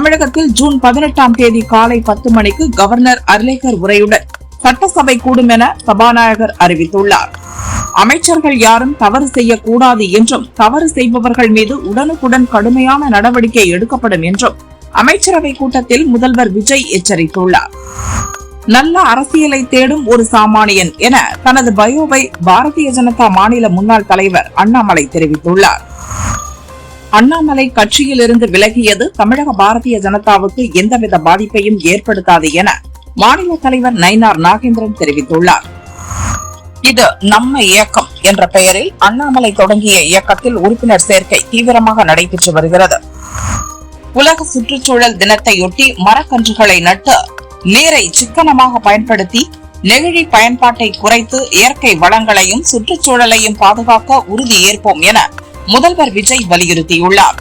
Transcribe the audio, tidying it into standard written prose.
தமிழகத்தில் ஜூன் 18ஆம் தேதி காலை 10 மணிக்கு கவர்னர் அர்லேக்கர் உரையுடன் சட்டசபை கூடும் என சபாநாயகர் அறிவித்துள்ளார். அமைச்சர்கள் யாரும் தவறு செய்யக்கூடாது என்றும் தவறு செய்பவர்கள் மீது உடனுக்குடன் கடுமையான நடவடிக்கை எடுக்கப்படும் என்றும் அமைச்சரவை கூட்டத்தில் முதல்வர் விஜய் எச்சரித்துள்ளார். நல்ல அரசியலை தேடும் ஒரு சாமானியன் என தனது பயோவை பாரதிய ஜனதா மாநில முன்னாள் தலைவர் அண்ணாமலை தெரிவித்துள்ளார். அண்ணாமலை கட்சியிலிருந்து விலகியது தமிழக பாரதிய ஜனதாவுக்கு எந்தவித பாதிப்பையும் ஏற்படுத்தாது என மாநில தலைவர் நயினார் நாகேந்திரன் தெரிவித்துள்ளார். இது நம்ம இயக்கம் என்ற பெயரில் அண்ணாமலை தொடங்கிய இயக்கத்தில் உறுப்பினர் சேர்க்கை தீவிரமாக நடைபெற்று வருகிறது. உலக சுற்றுச்சூழல் தினத்தையொட்டி மரக்கன்றுகளை நட்டு நீரை சிக்கனமாக பயன்படுத்தி நெகிழி பயன்பாட்டை குறைத்து இயற்கை வளங்களையும் சுற்றுச்சூழலையும் பாதுகாக்க உறுதி ஏற்போம் என முதல்வர் விஜய் வலியுறுத்தியுள்ளார்.